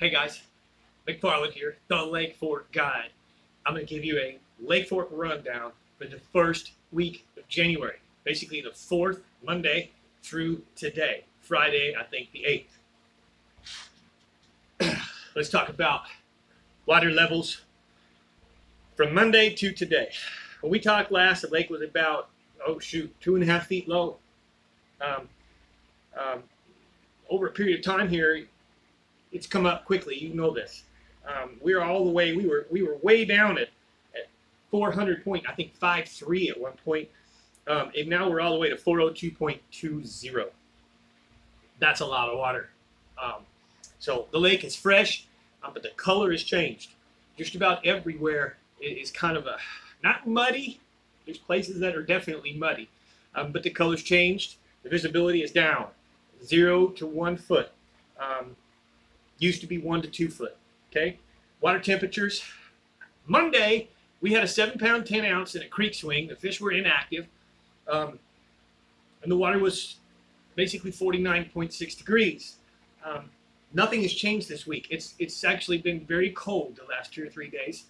Hey guys, McFarland here, the Lake Fork Guide. I'm going to give you a Lake Fork rundown for the first week of January. Basically the 4th Monday through today, Friday, I think the 8th. Let's talk about water levels from Monday to today. When we talked last, the lake was about, 2.5 feet low. Over a period of time here, it's come up quickly. You know this. We were all the way. We were way down at 400 point. I think 5.3 at one point, and now we're all the way to 402.20. That's a lot of water. So the lake is fresh, but the color has changed. Just about everywhere is kind of not muddy. There's places that are definitely muddy, but the color's changed. The visibility is down, 0 to 1 foot. Used to be 1 to 2 foot. Okay. Water temperatures. Monday we had a 7-pound 10 ounce in a creek swing. The fish were inactive, and the water was basically 49.6 degrees. Nothing has changed this week. It's actually been very cold the last 2 or 3 days.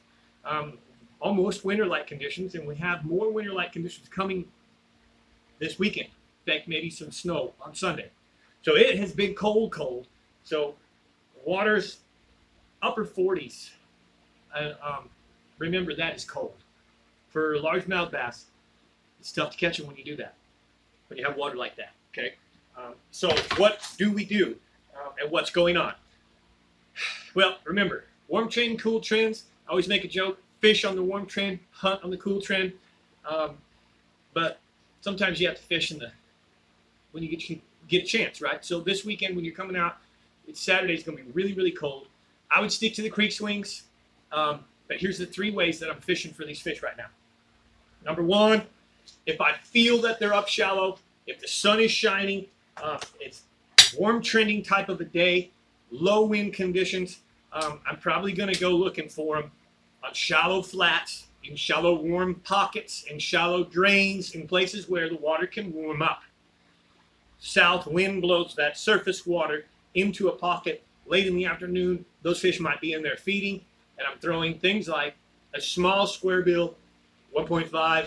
Almost winter-like conditions, and we have more winter-like conditions coming this weekend. In fact, maybe some snow on Sunday. So it has been cold. So water's upper 40s. Remember, that is cold. For largemouth bass, it's tough to catch them when you do that, when you have water like that. Okay. So what do we do, and what's going on? Well, remember, warm trend, cool trends. I always make a joke: fish on the warm trend, hunt on the cool trend. But sometimes you have to fish when you get a chance, right? So this weekend, when you're coming out, it's Saturday. It's going to be really, really cold. I would stick to the creek swings. But here's the 3 ways that I'm fishing for these fish right now. Number 1, if I feel that they're up shallow, if the sun is shining, it's warm trending type of a day, low wind conditions, I'm probably going to go looking for them on shallow flats, in shallow warm pockets, in shallow drains, in places where the water can warm up. South wind blows that surface water into a pocket late in the afternoon. Those fish might be in there feeding, and I'm throwing things like a small square bill, 1.5,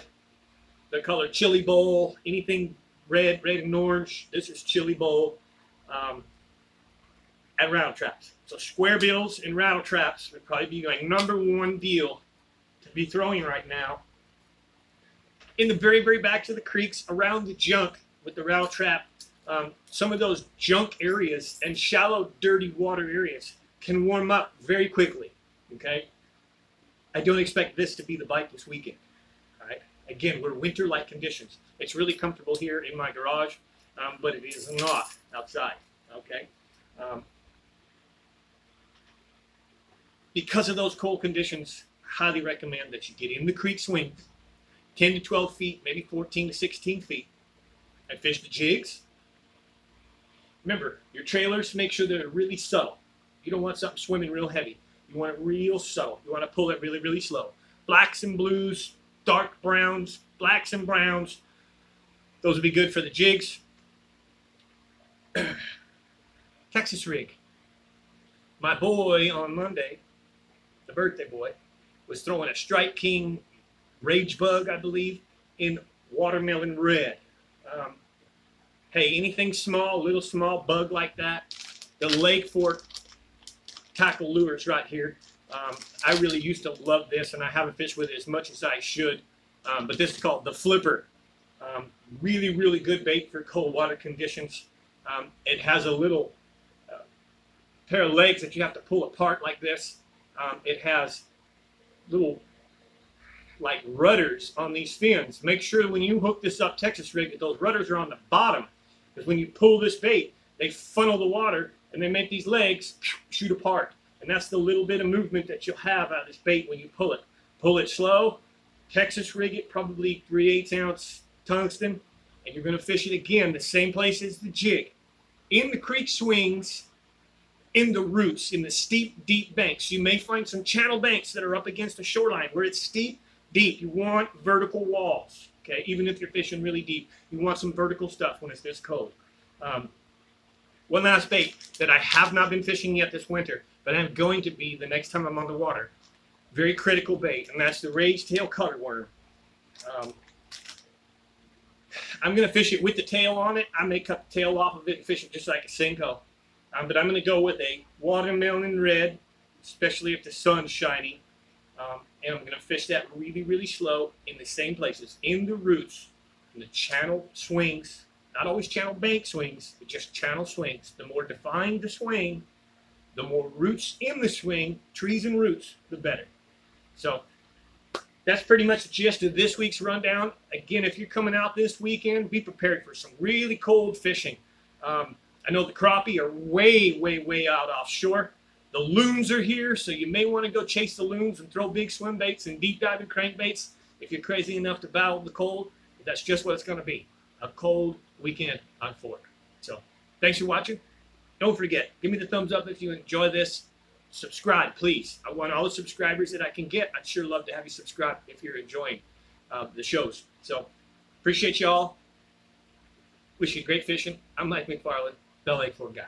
the color chili bowl, anything red and orange. This is chili bowl, and rattle traps. So square bills and rattle traps would probably be my number 1 deal to be throwing right now. In the very, very backs of the creeks, around the junk with the rattle trap, some of those junk areas and shallow, dirty water areas can warm up very quickly. Okay, I don't expect this to be the bite this weekend. All right, again, we're winter-like conditions. It's really comfortable here in my garage, but it is not outside. Okay, because of those cold conditions, I highly recommend that you get in the creek swings, 10 to 12 feet, maybe 14 to 16 feet, and fish the jigs. Remember, your trailers, make sure they're really subtle. You don't want something swimming real heavy. You want it real subtle. You want to pull it really, really slow. Blacks and blues, dark browns, blacks and browns. Those would be good for the jigs. Texas rig. My boy on Monday, the birthday boy, was throwing a Strike King Rage Bug, I believe, in watermelon red. Hey, anything small, little small bug like that, the Lake Fork tackle lures right here. I really used to love this, and I haven't fished with it as much as I should. But this is called the Flipper. Really, really good bait for cold water conditions. It has a little pair of legs that you have to pull apart like this. It has little like rudders on these fins. Make sure when you hook this up Texas rig that those rudders are on the bottom, because when you pull this bait, they funnel the water and they make these legs shoot apart. And that's the little bit of movement that you'll have out of this bait when you pull it. Pull it slow, Texas rig it, probably 3/8 ounce tungsten, and you're going to fish it again the same place as the jig. In the creek swings, in the roots, in the steep, deep banks. You may find some channel banks that are up against the shoreline where it's steep, deep. You want vertical walls. Okay, even if you're fishing really deep, you want some vertical stuff when it's this cold. One last bait that I have not been fishing yet this winter, but I'm going to be, the next time I'm on the water, very critical bait, and that's the rage-tail colorworm. I'm going to fish it with the tail on it. I may cut the tail off of it and fish it just like a Senko. But I'm going to go with a watermelon red, especially if the sun's shining. And I'm going to fish that really, really slow in the same places, in the roots, in the channel swings, not always channel bank swings, but just channel swings. The more defined the swing, the more roots in the swing, trees and roots, the better. So that's pretty much the gist of this week's rundown. Again, if you're coming out this weekend, be prepared for some really cold fishing. I know the crappie are way, way, way out offshore. The loons are here, so you may want to go chase the loons and throw big swim baits and deep diving crankbaits if you're crazy enough to battle the cold. That's just what it's going to be, a cold weekend on Fork. So thanks for watching. Don't forget, give me the thumbs up if you enjoy this. Subscribe, please. I want all the subscribers that I can get. I'd sure love to have you subscribe if you're enjoying the shows. So appreciate y'all. Wish you great fishing. I'm Mike McFarland, Bell Lake Fork Guide.